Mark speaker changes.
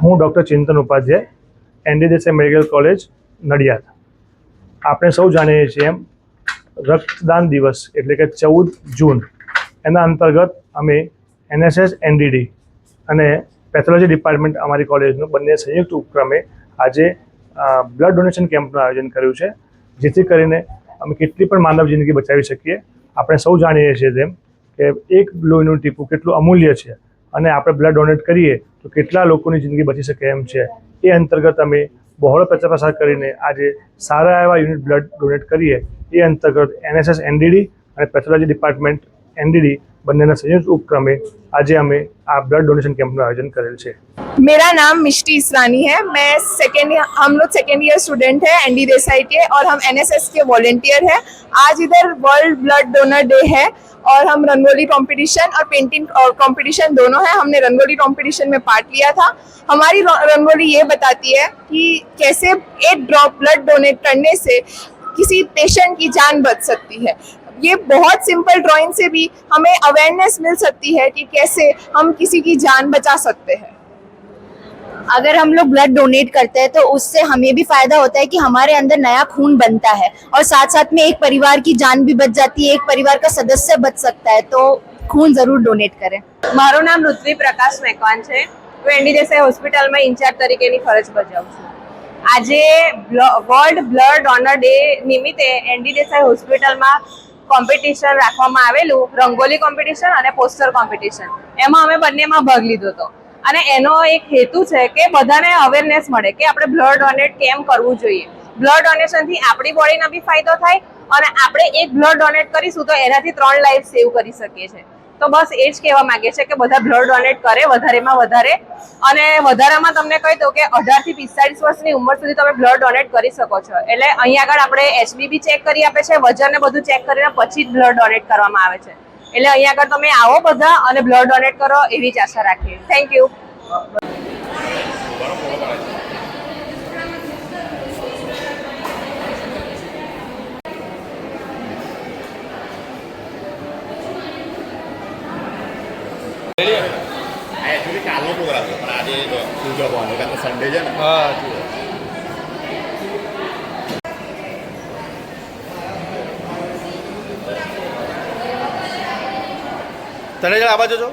Speaker 1: હું doctor Chintan Upadhyay, ND Desai medical college, Nadiad. આપણે સૌ જાણીએ છીએ એમ રક્તદાન દિવસ એટલે કે 14 જૂન એના અંતર્ગત અમે NSS NDD અને પેથોલોજી ડિપાર્ટમેન્ટ અમારી કોલેજનું બંને સંયુક્ત ઉપક્રમે આજે બ્લડ ડોનેશન કેમ્પનું આયોજન કર્યું છે, જેથી કરીને અમે કેટલી પણ માનવ જિંદગી બચાવી શકીએ. આપણે સૌ જાણીએ છીએ તેમ કે એક લોહીનું ટીપું કેટલું અમૂલ્ય છે અને આપણે બ્લડ ડોનેટ કરીએ તો કેટલા લોકોની જિંદગી બચી શકે એમ છે. એ અંતર્ગત અમે બહોળો પ્રચાર કરીને આજે સારા એવા યુનિટ બ્લડ ડોનેટ કરીએ. એ અંતર્ગત NSS NDD અને પેથોલોજી ડિપાર્ટમેન્ટ NDD બંનેના संयुक्त उपक्रम आज हमें आ ब्लड डोनेशन कैंप का आयोजन करेल छे।
Speaker 2: मेरा नाम मिष्टी इसरानी है। हम लोग सेकेंड ईयर स्टूडेंट है एनडी देसाई के और हम एनएसएस के वॉलेंटियर हैं। आज इधर वर्ल्ड ब्लड डोनर डे है और हम रंगोली कंपटीशन और पेंटिंग कंपटीशन दोनों है। हमने रंगोली कंपटीशन में पार्ट लिया था। हमारी रंगोली ये बताती है कि कैसे एक ड्रॉप ब्लड डोनेट करने से किसी पेशेंट की जान बच सकती है। ये बहुत सिंपल ड्राइंग से भी हमें अवेयरनेस मिल सकती है कि कैसे हम किसी की जान बचा सकते हैं।
Speaker 3: अगर हम लोग ब्लड डोनेट करते हैं तो उससे हमें भी फायदा होता है कि हमारे अंदर नया खून बनता है और साथ साथ में एक परिवार की जान भी बच जाती है, एक परिवार का सदस्य बच सकता है। तो खून जरूर डोनेट करें।
Speaker 4: मारू नाम ऋत्वी प्रकाश मेकवान है। હું એનડી દેસાઈ હોસ્પિટલમાં ઇન્ચાર્જ તરીકેની ફરજ બજાવું છું। આજે વર્લ્ડ બ્લડ ડોનર ડે નિમિત્તે એનડી દેસાઈ હોસ્પિટલમાં કોમ્પિટિશન રાખવામાં આવેલું, રંગોલી કોમ્પિટિશન અને પોસ્ટર કોમ્પિટિશન। એમાં અમે બંનેમાં ભાગ લીધો હતો અને એનો એક હેતુ છે કે બધાને અવેરનેસ મળે કે આપણે બ્લડ ડોનેટ કેમ કરવું જોઈએ। બ્લડ ડોનેશનથી આપણી બોડીને બી ફાયદો થાય અને આપણે એક બ્લડ ડોનેટ કરીશું તો એનાથી 3 લાઈફ સેવ કરી શકીએ છીએ। તો બસ એ જ કહેવા માંગે છે કે બધા બ્લડ ડોનેટ કરે વધારેમાં વધારે, અને વધારામાં તમને કહી દઉં કે 18 થી 45 વર્ષની ઉંમર સુધી તમે બ્લડ ડોનેટ કરી શકો છો। એટલે અહીં આગળ આપણે HB બી ચેક કરી આપે છે, વજન ને બધું ચેક કરીને પછી જ બ્લડ ડોનેટ કરવામાં આવે છે। એટલે અહીં આગળ તમે આવો બધા અને બ્લડ ડોનેટ કરો એવી જ આશા રાખીએ। Thank you.
Speaker 5: एक्चुअली कालનો પ્રોગ્રામ હતો પણ આજે ઉજવવાનો કારણ કે સન્ડે છે ને।
Speaker 6: હા તને જરા આ બાજુ જો।